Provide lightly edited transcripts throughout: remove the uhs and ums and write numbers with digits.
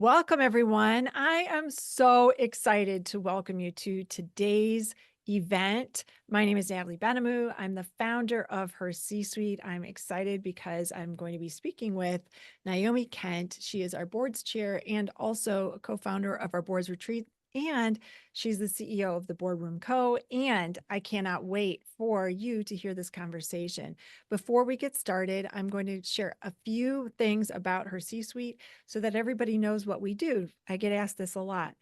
Welcome, everyone. I am so excited to welcome you to today's event. My name is Natalie Benamou. I'm the founder of HerCsuite. I'm excited because I'm going to be speaking with Naomi Kent. She is our board's chair and also a co-founder of our board's retreat. And she's the CEO of the Boardroom Co. And I cannot wait for you to hear this conversation. Before we get started, I'm going to share a few things about HerCsuite so that everybody knows what we do. I get asked this a lot.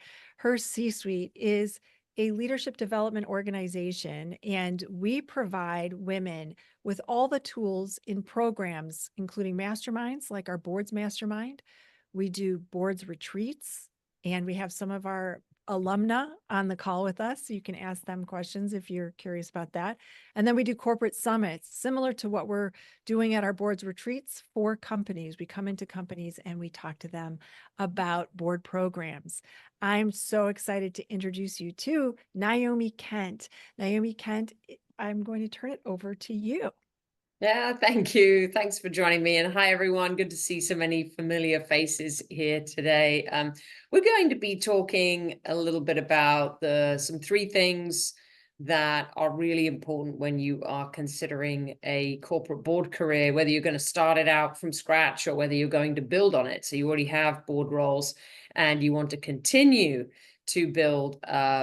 HerCsuite is a leadership development organization, and we provide women with all the tools in programs, including masterminds like our board's mastermind. We do boards retreats, and we have some of our alumna on the call with us. So you can ask them questions if you're curious about that. And then we do corporate summits, similar to what we're doing at our board's retreats for companies. We come into companies and we talk to them about board programs. I'm so excited to introduce you to Naomi Kent. Naomi Kent, I'm going to turn it over to you. Yeah, thank you. Thanks for joining me. And hi, everyone. Good to see so many familiar faces here today. We're going to be talking a little bit about some three things that are really important when you are considering a corporate board career, whether you're going to start it out from scratch or whether you're going to build on it. So you already have board roles and you want to continue to build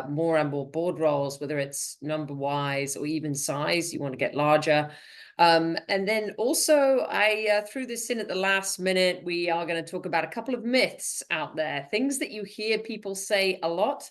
more and more board roles, whether it's number wise or even size, you want to get larger. And then also I threw this in at the last minute. We are going to talk about a couple of myths out there, things that you hear people say a lot,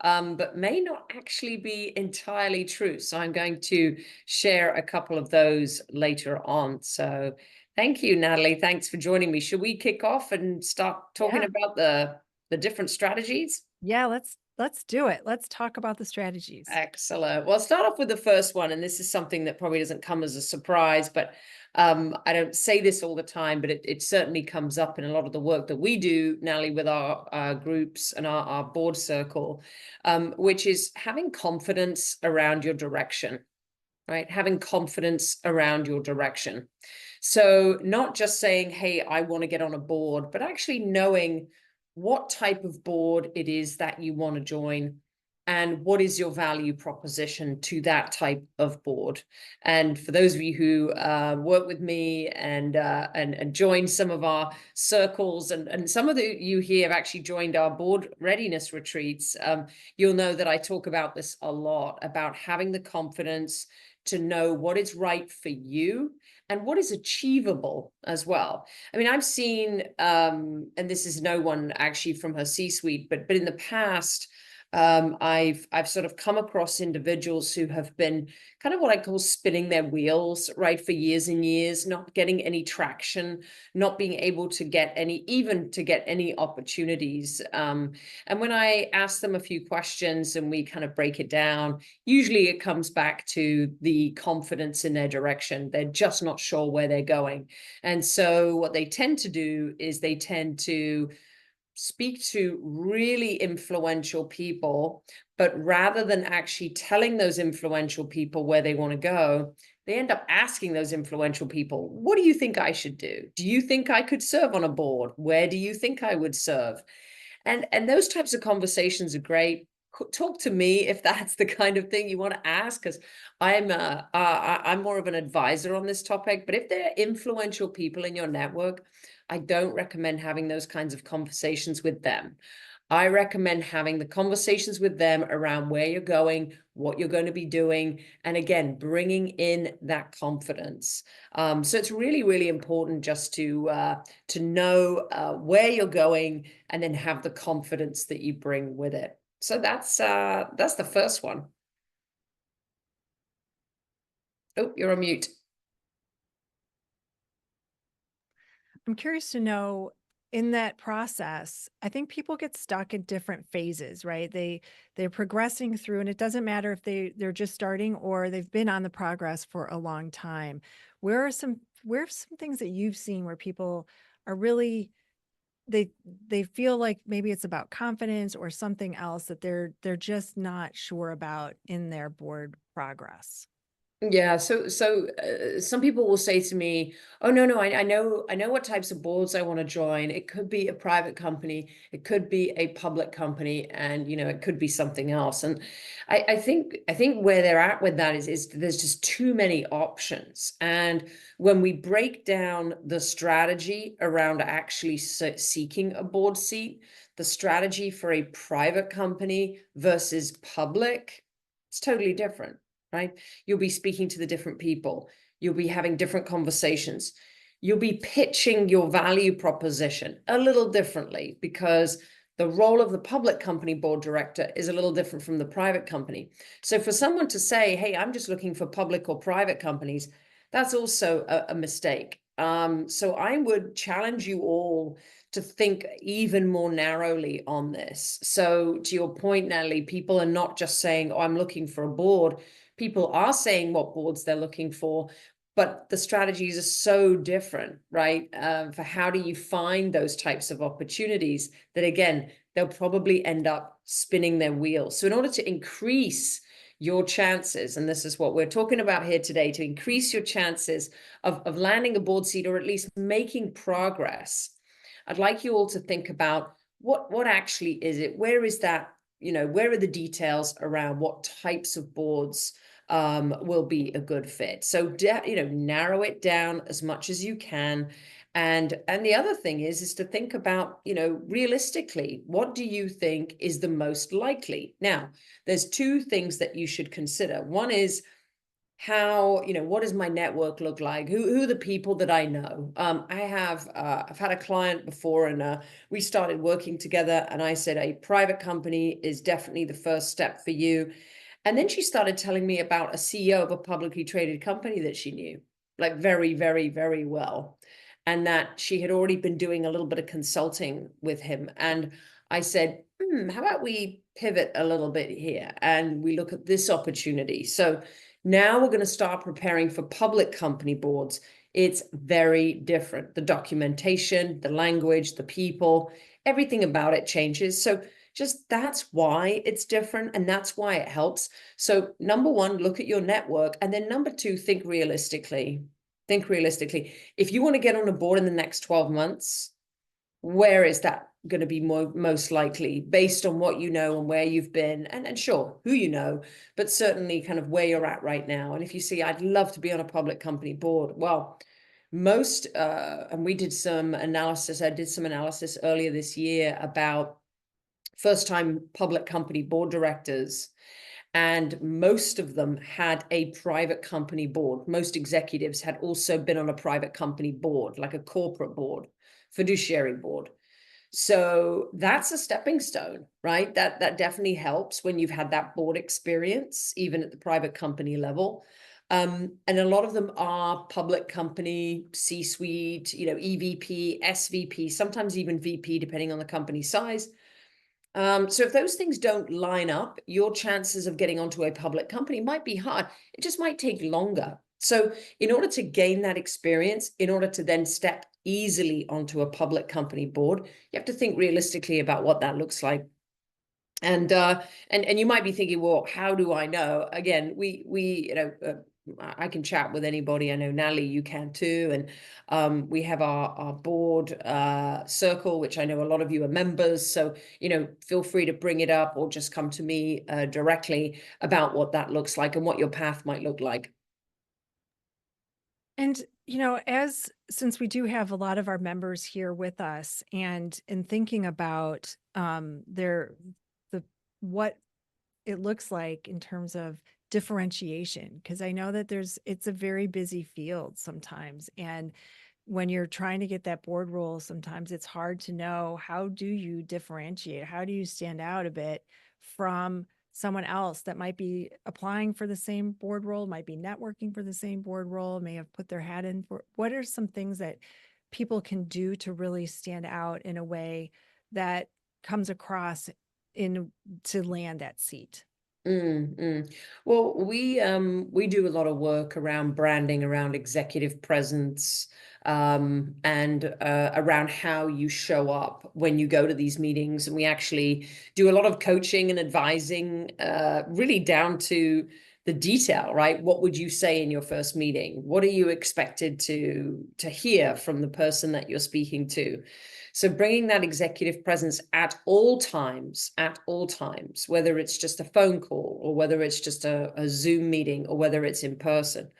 but may not actually be entirely true. So I'm going to share a couple of those later on. So thank you, Natalie. Thanks for joining me. Should we kick off and start talking Yeah. about the different strategies? Yeah, let's do it. Let's talk about the strategies. Excellent. Well, I'll start off with the first one, and this is something that probably doesn't come as a surprise, but I don't say this all the time, but it certainly comes up in a lot of the work that we do, Natalie, with our groups and our board circle, which is having confidence around your direction, right? Having confidence around your direction. So not just saying, hey, I want to get on a board, but actually knowing what type of board it is that you want to join and what is your value proposition to that type of board. And for those of you who work with me and join some of our circles, and some of you here have actually joined our board readiness retreats, you'll know that I talk about this a lot, about having the confidence to know what is right for you and what is achievable as well. I mean, I've seen, and this is no one actually from her C-suite, but in the past, I've sort of come across individuals who have been kind of what I call spinning their wheels, right, for years and years, not getting any traction, not being able to get any opportunities. And when I ask them a few questions and we kind of break it down, usually it comes back to the confidence in their direction. They're just not sure where they're going. And so what they tend to do is they tend to speak to really influential people, but rather than actually telling those influential people where they want to go, they end up asking those influential people, what do you think I should do? Do you think I could serve on a board? Where do you think I would serve? And those types of conversations are great. Talk to me if that's the kind of thing you want to ask, because I'm more of an advisor on this topic. But if there are influential people in your network, I don't recommend having those kinds of conversations with them. I recommend having the conversations with them around where you're going, what you're going to be doing, and again, bringing in that confidence. So it's really, really important just to know where you're going and then have the confidence that you bring with it. So that's the first one. Oh, you're on mute. I'm curious to know, in that process, I think people get stuck in different phases, right? They're progressing through, and it doesn't matter if they're just starting or they've been on the progress for a long time. Where are some things that you've seen where people are really they feel like maybe it's about confidence or something else that they're just not sure about in their board progress? Yeah, so some people will say to me, "Oh no, I know what types of boards I want to join. It could be a private company, it could be a public company, and it could be something else." And I think where they're at with that is there's just too many options. And when we break down the strategy around actually seeking a board seat, the strategy for a private company versus public, it's totally different, right? You'll be speaking to the different people. You'll be having different conversations. You'll be pitching your value proposition a little differently because the role of the public company board director is a little different from the private company. So for someone to say, "Hey, I'm just looking for public or private companies," that's also a mistake. So I would challenge you all to think even more narrowly on this. So to your point, Natalie, people are not just saying, "Oh, I'm looking for a board." People are saying what boards they're looking for, but the strategies are so different, right? For how do you find those types of opportunities that, again, they'll probably end up spinning their wheels. So in order to increase your chances, and this is what we're talking about here today, to increase your chances of landing a board seat or at least making progress, I'd like you all to think about what actually is it? Where is that? Where are the details around what types of boards will be a good fit? So narrow it down as much as you can. And the other thing is to think about, realistically, what do you think is the most likely? Now, there's two things that you should consider. One is what does my network look like? Who are the people that I know? I've had a client before, and we started working together, and I said a private company is definitely the first step for you. And then she started telling me about a CEO of a publicly traded company that she knew, like very, very, very well, and that she had already been doing a little bit of consulting with him. And I said, how about we pivot a little bit here and we look at this opportunity? So now we're going to start preparing for public company boards. It's very different. The documentation, the language, the people, everything about it changes. So just that's why it's different, and that's why it helps. So number one, look at your network. And then number two, think realistically. Think realistically. If you want to get on a board in the next 12 months, where is that going to be most likely based on what you know and where you've been, and sure, who you know, but certainly kind of where you're at right now. And if you see, I'd love to be on a public company board, well, most and we did some analysis. I did some analysis earlier this year about first time public company board directors, and most of them had a private company board. Most executives had also been on a private company board, like a corporate board, fiduciary board. So that's a stepping stone, right? That definitely helps when you've had that board experience, even at the private company level. And a lot of them are public company, C-suite, EVP, SVP, sometimes even VP, depending on the company size. So if those things don't line up, your chances of getting onto a public company might be hard. It just might take longer. So in order to gain that experience, in order to then step easily onto a public company board, you have to think realistically about what that looks like. And you might be thinking, well, how do I know? Again, I can chat with anybody. I know, Natalie, you can too. And we have our board circle, which I know a lot of you are members. So, feel free to bring it up or just come to me directly about what that looks like and what your path might look like. And, as since we do have a lot of our members here with us, and in thinking about the what it looks like in terms of differentiation, because I know that it's a very busy field sometimes. And when you're trying to get that board role, sometimes it's hard to know, how do you differentiate? How do you stand out a bit from someone else that might be applying for the same board role, might be networking for the same board role, may have put their hat in for? What are some things that people can do to really stand out in a way that comes across to land that seat? Well, we do a lot of work around branding, around executive presence, and around how you show up when you go to these meetings. And we actually do a lot of coaching and advising, really down to the detail, right? What would you say in your first meeting? What are you expected to hear from the person that you're speaking to? So bringing that executive presence at all times, whether it's just a phone call or whether it's just a Zoom meeting or whether it's in person,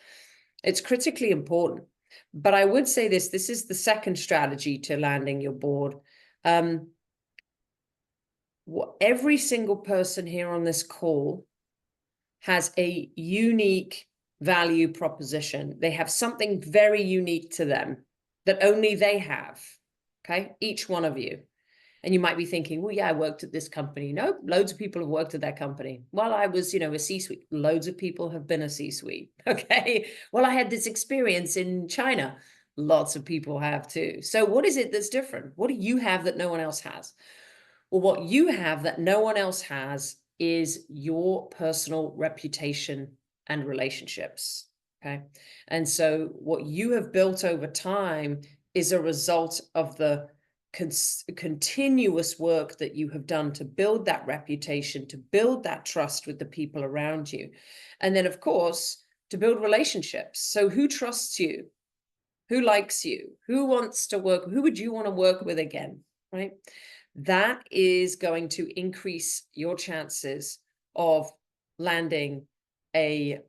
it's critically important. But I would say this is the second strategy to landing your board. Every single person here on this call has a unique value proposition. They have something very unique to them that only they have. Okay, each one of you. And you might be thinking, well, yeah, I worked at this company. No, loads of people have worked at that company. Well, I was, a C-suite. Loads of people have been a C-suite. Okay. Well, I had this experience in China. Lots of people have too. So what is it that's different? What do you have that no one else has? Well, what you have that no one else has is your personal reputation and relationships. Okay. And so what you have built over time is a result of the continuous work that you have done to build that reputation, to build that trust with the people around you. And then, of course, to build relationships. So who trusts you? Who likes you? Who wants to work? Who would you want to work with again? Right? That is going to increase your chances of landing a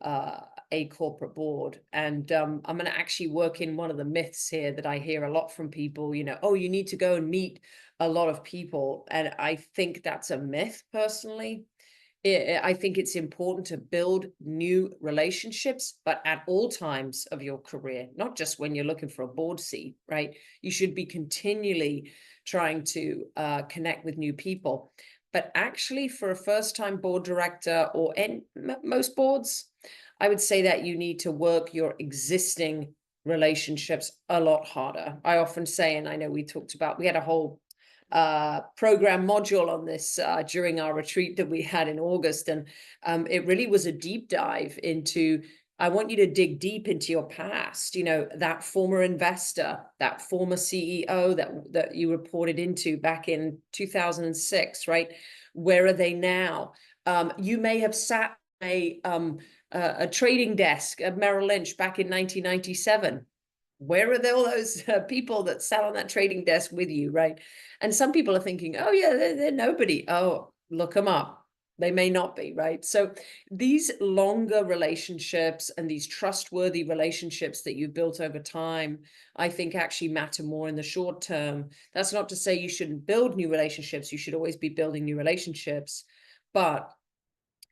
corporate board. And I'm going to actually work in one of the myths here that I hear a lot from people, oh, you need to go and meet a lot of people. And I think that's a myth personally. I think it's important to build new relationships, but at all times of your career, not just when you're looking for a board seat, right? You should be continually trying to connect with new people. But actually, for a first-time board director or most boards, I would say that you need to work your existing relationships a lot harder. I often say, and I know we had a whole program module on this during our retreat that we had in August. And it really was a deep dive into, I want you to dig deep into your past, that former investor, that former CEO that you reported into back in 2006, right? Where are they now? You may have sat a trading desk at Merrill Lynch back in 1997. Where are all those people that sat on that trading desk with you, right? And some people are thinking, oh yeah, they're nobody. Oh, look them up. They may not be, right? So these longer relationships and these trustworthy relationships that you've built over time, I think actually matter more in the short term. That's not to say you shouldn't build new relationships. You should always be building new relationships. But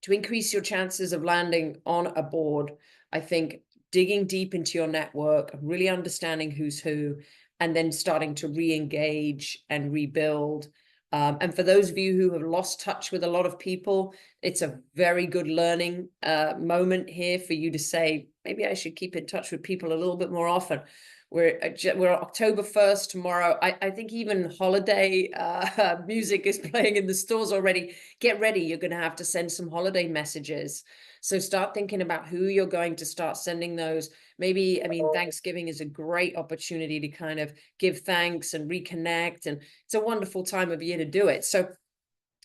to increase your chances of landing on a board, I think digging deep into your network, really understanding who's who, and then starting to re-engage and rebuild. And for those of you who have lost touch with a lot of people, it's a very good learning moment here for you to say, maybe I should keep in touch with people a little bit more often. We're October 1st tomorrow. I think even holiday music is playing in the stores already. Get ready. You're going to have to send some holiday messages. So start thinking about who you're going to start sending those. Maybe, Thanksgiving is a great opportunity to kind of give thanks and reconnect. And it's a wonderful time of year to do it. So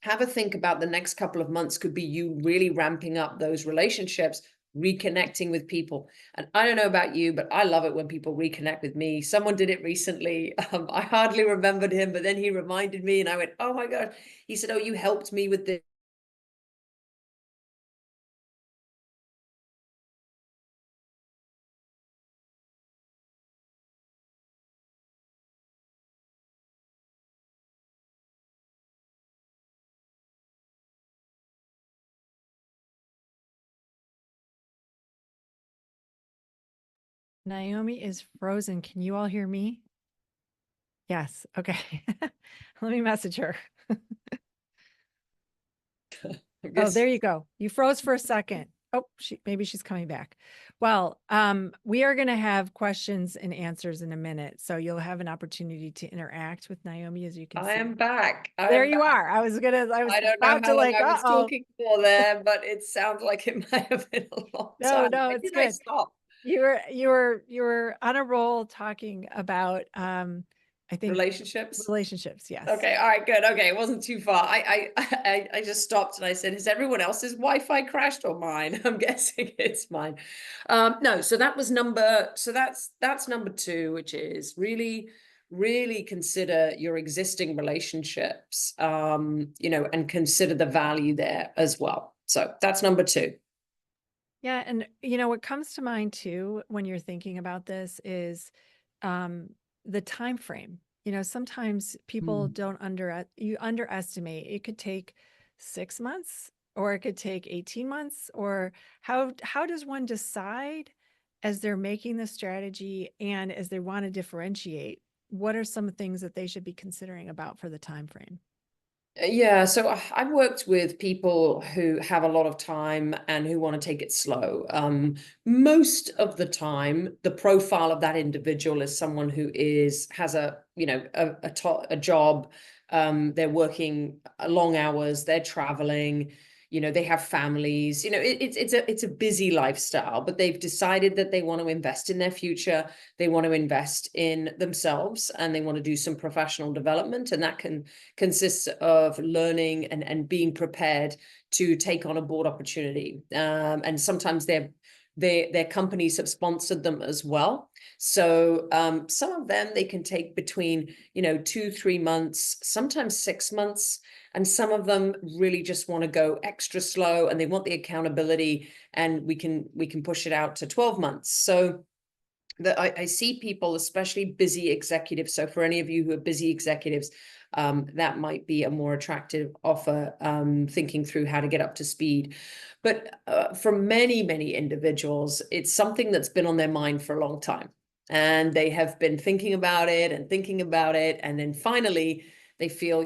have a think about the next couple of months could be you really ramping up those relationships, reconnecting with people. And I don't know about you, but I love it when people reconnect with me. Someone did it recently. I hardly remembered him, but then he reminded me and I went, oh my God. He said, oh, you helped me with this. Naomi is frozen. Can you all hear me? Yes. Okay. Let me message her. Oh, there you go. You froze for a second. Oh, maybe she's coming back. Well, we are going to have questions and answers in a minute. So you'll have an opportunity to interact with Naomi, as you can see. I am back. There you are. I was I don't know about how to long I was uh-oh. talking for there, but it sounds like it might have been a long time. No, When it's did I good. stop? You were on a roll talking about I think Relationships? relationships, yes. Okay, all right, good. Okay, it wasn't too far. I just stopped and I said, "Has everyone else's Wi-Fi crashed or mine?" I'm guessing it's mine. No, so that was number. So that's number two, which is really consider your existing relationships. And consider the value there as well. So that's number two. Yeah, and what comes to mind too when you're thinking about this is um, the time frame. Sometimes people Mm. don't you underestimate. It could take 6 months, or it could take 18 months, or how does one decide as they're making the strategy and as they want to differentiate? What are some things that they should be considering about for the time frame? Yeah, so I've worked with people who have a lot of time and who want to take it slow. Most of the time, the profile of that individual is someone who has a job. They're working long hours. They're traveling. They have families. It's a busy lifestyle, but they've decided that they want to invest in their future. They want to invest in themselves, and they want to do some professional development, and that consists of learning and being prepared to take on a board opportunity. And sometimes their companies have sponsored them as well. So some of them they can take between 2-3 months, sometimes 6 months, and some of them really just want to go extra slow and they want the accountability, and we can push it out to 12 months. So that I see people, especially busy executives. So for any of you who are busy executives, that might be a more attractive offer, thinking through how to get up to speed. But for many individuals, it's something that's been on their mind for a long time. And they have been thinking about it and thinking about it. And then finally, they feel,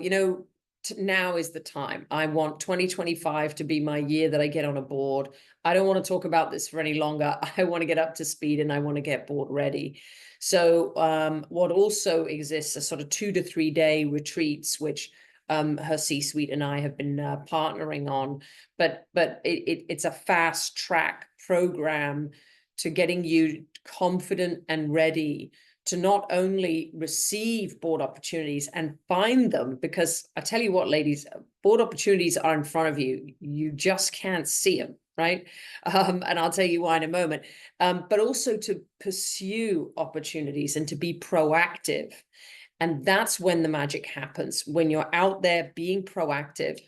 now is the time. I want 2025 to be my year that I get on a board. I don't want to talk about this for any longer. I want to get up to speed and I want to get board ready. So what also exists are sort of 2 to 3 day retreats, which HerCsuite and I have been partnering on. But it's a fast track program to getting you confident and ready to not only receive board opportunities and find them, because I tell you what, ladies, board opportunities are in front of you. You just can't see them, right? And I'll tell you why in a moment. But also to pursue opportunities and to be proactive. And that's when the magic happens, when you're out there being proactive.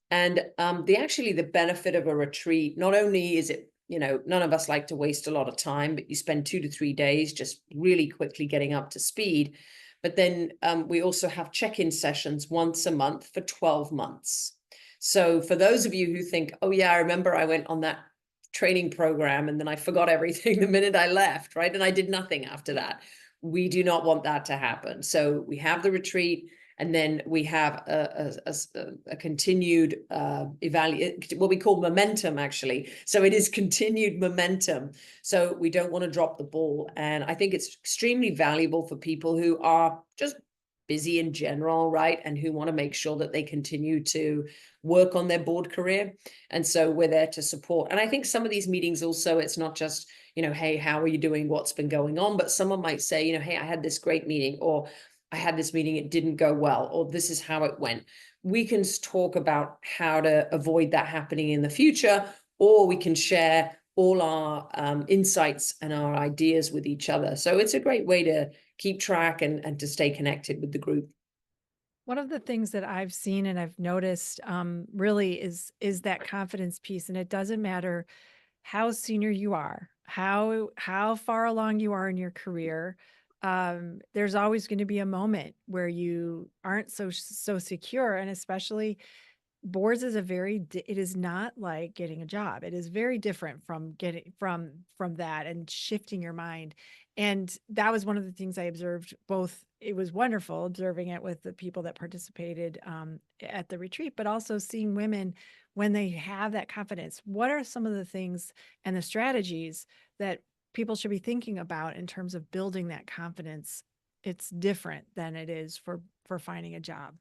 And the benefit of a retreat, not only is it, none of us like to waste a lot of time, but you spend 2 to 3 days just really quickly getting up to speed. But then we also have check-in sessions once a month for 12 months. So for those of you who think, oh yeah, I remember I went on that training program and then I forgot everything the minute I left, right? And I did nothing after that. We do not want that to happen. So we have the retreat, and then we have a continued what we call momentum, actually. So it is continued momentum. So we don't want to drop the ball. And I think it's extremely valuable for people who are just busy in general, right? And who want to make sure that they continue to work on their board career. And so we're there to support. And I think some of these meetings also, it's not just, hey, how are you doing? What's been going on? But someone might say, hey, I had this great meeting, or I had this meeting, it didn't go well, or this is how it went. We can talk about how to avoid that happening in the future, or we can share all our insights and our ideas with each other. So it's a great way to keep track and to stay connected with the group. One of the things that I've seen and I've noticed really is that confidence piece, and it doesn't matter how senior you are, how far along you are in your career. There's always going to be a moment where you aren't so secure, and especially boards is it is not like getting a job. It is very different from getting from that and shifting your mind. And that was one of the things I observed. Both, it was wonderful observing it with the people that participated at the retreat, but also seeing women when they have that confidence. What are some of the things and the strategies that people should be thinking about in terms of building that confidence? It's different than it is for finding a job.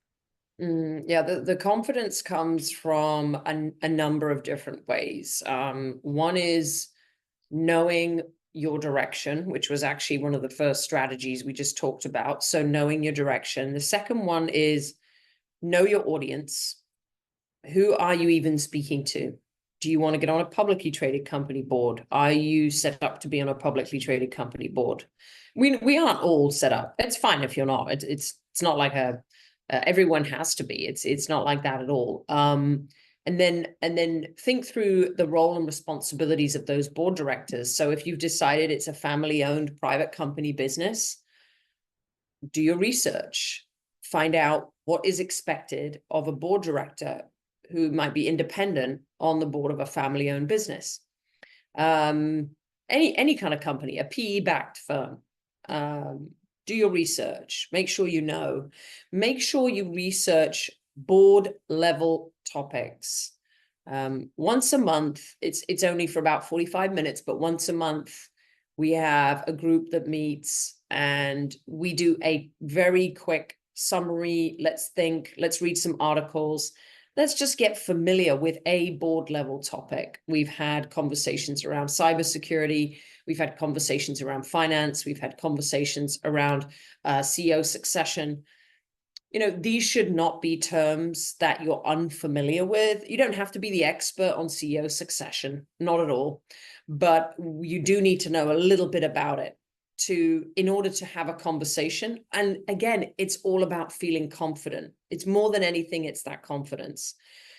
Yeah, the confidence comes from a number of different ways. One is knowing your direction, which was actually one of the first strategies we just talked about. So knowing your direction. The second one is know your audience. Who are you even speaking to? Do you want to get on a publicly traded company board? Are you set up to be on a publicly traded company board? We aren't all set up. It's fine if you're not. It's not like a everyone has to be. It's not like that at all. And then think through the role and responsibilities of those board directors. So if you've decided it's a family-owned private company business, do your research. Find out what is expected of a board director who might be independent on the board of a family-owned business. Any kind of company, a PE-backed firm. Do your research. Make sure you know. Make sure you research board level topics. Once a month, it's only for about 45 minutes, but once a month, we have a group that meets and we do a very quick summary. Let's think, let's read some articles. Let's just get familiar with a board level topic. We've had conversations around cybersecurity. We've had conversations around finance. We've had conversations around CEO succession. You know, these should not be terms that you're unfamiliar with. You don't have to be the expert on CEO succession, not at all. But you do need to know a little bit about it in order to have a conversation. And again, it's all about feeling confident. It's more than anything, it's that confidence.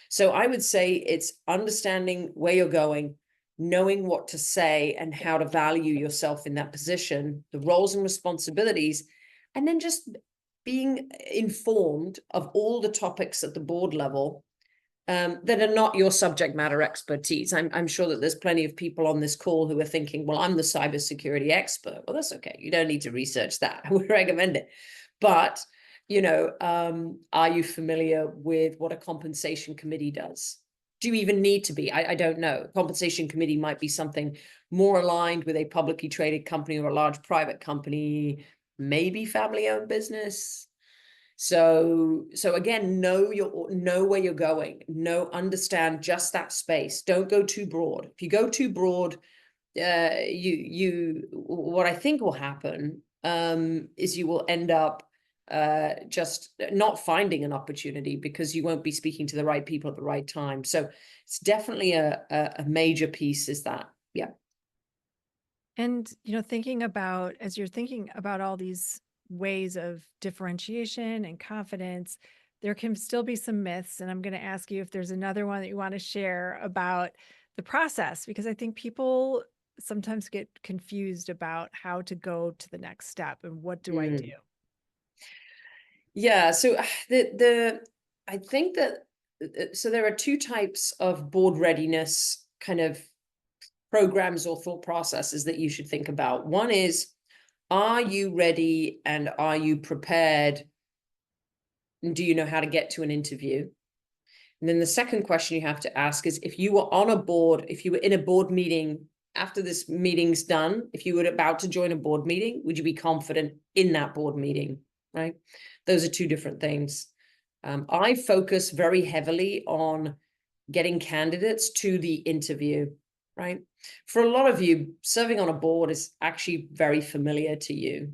So I would say it's understanding where you're going, knowing what to say and how to value yourself in that position, the roles and responsibilities, and then just being informed of all the topics at the board level that are not your subject matter expertise. I'm sure that there's plenty of people on this call who are thinking, well, I'm the cybersecurity expert. Well, that's okay. You don't need to research that. I would recommend it. But, you know, are you familiar with what a compensation committee does? Do you even need to be? I don't know. Compensation committee might be something more aligned with a publicly traded company or a large private company, maybe family-owned business. So again, know where you're going. Understand just that space. Don't go too broad. If you go too broad, what I think will happen is you will end up just not finding an opportunity because you won't be speaking to the right people at the right time. So it's definitely a major piece is that. Yeah. And, you know, as you're thinking about all these ways of differentiation and confidence, there can still be some myths. And I'm going to ask you if there's another one that you want to share about the process, because I think people sometimes get confused about how to go to the next step and what do I do? Yeah. So I think that so there are two types of board readiness kind of programs or thought processes that you should think about. One is, are you ready and are you prepared? And do you know how to get to an interview? And then the second question you have to ask is, if you were on a board, if you were in a board meeting after this meeting's done, if you were about to join a board meeting, would you be confident in that board meeting, right? Those are two different things. I focus very heavily on getting candidates to the interview, right? For a lot of you, serving on a board is actually very familiar to you.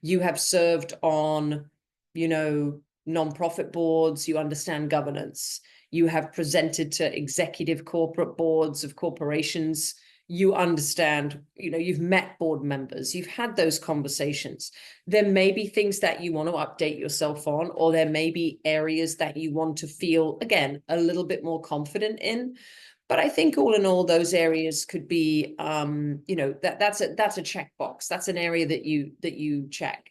You have served on, you know, nonprofit boards, you understand governance, you have presented to executive corporate boards of corporations, you understand, you know, you've met board members, you've had those conversations. There may be things that you want to update yourself on, or there may be areas that you want to feel, again, a little bit more confident in. But I think all in all, those areas could be, you know, that's a checkbox. That's an area that you check.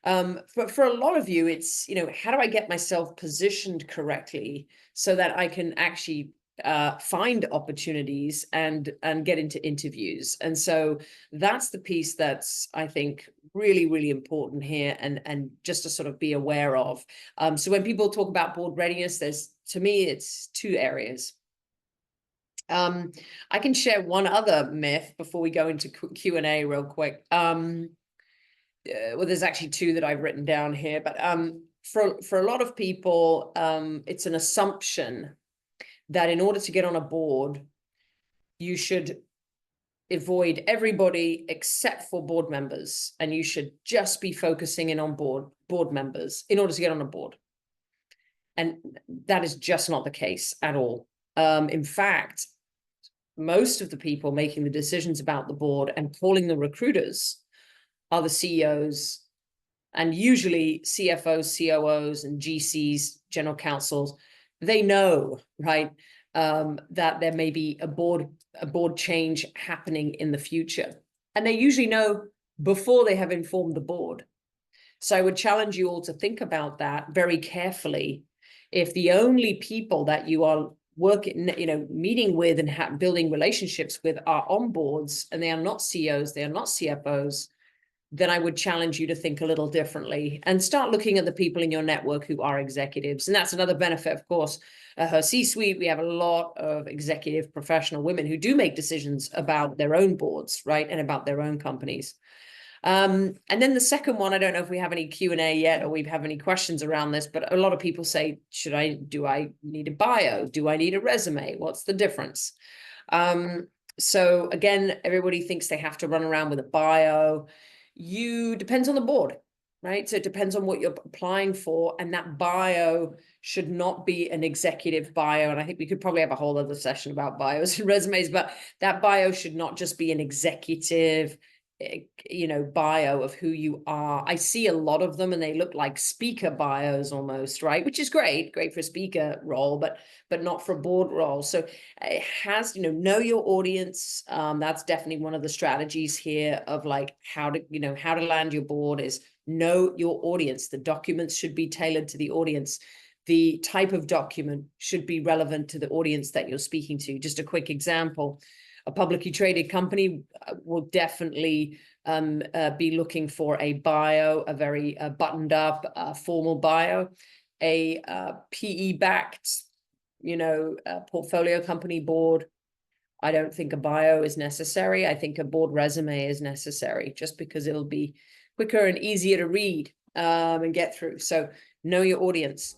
For a lot of you, it's, you know, how do I get myself positioned correctly so that I can actually find opportunities and get into interviews? And so that's the piece that's, I think, really, really important here and just to sort of be aware of. So when people talk about board readiness, to me, it's two areas. I can share one other myth before we go into Q&A real quick. Well, there's actually two that I've written down here, but for a lot of people, it's an assumption that in order to get on a board, you should avoid everybody except for board members, and you should just be focusing in on board members in order to get on a board. And that is just not the case at all. In fact, most of the people making the decisions about the board and calling the recruiters are the CEOs, and usually CFOs, COOs, and GCs, general counsels. They know, right, that there may be a board change happening in the future, and they usually know before they have informed the board. So I would challenge you all to think about that very carefully. If the only people that you are working, meeting with and building relationships with are on boards, and they are not CEOs, they are not CFOs, then I would challenge you to think a little differently and start looking at the people in your network who are executives. And that's another benefit, of course. Her C-suite, we have a lot of executive professional women who do make decisions about their own boards, right, and about their own companies. And then the second one, I don't know if we have any Q&A yet, or we have any questions around this, but a lot of people say, do I need a bio? Do I need a resume? What's the difference? So again, everybody thinks they have to run around with a bio. Depends on the board, right? So it depends on what you're applying for, and that bio should not be an executive bio. And I think we could probably have a whole other session about bios and resumes, but that bio should not just be an executive bio of who you are. I see a lot of them and they look like speaker bios almost, right? Which is great for a speaker role, but not for a board role. So it has, know your audience. That's definitely one of the strategies here of like how to land your board is know your audience. The documents should be tailored to the audience. The type of document should be relevant to the audience that you're speaking to. Just a quick example. A publicly traded company will definitely be looking for a bio, a very buttoned up, formal bio. A PE-backed, portfolio company board, I don't think a bio is necessary. I think a board resume is necessary, just because it'll be quicker and easier to read and get through. So know your audience.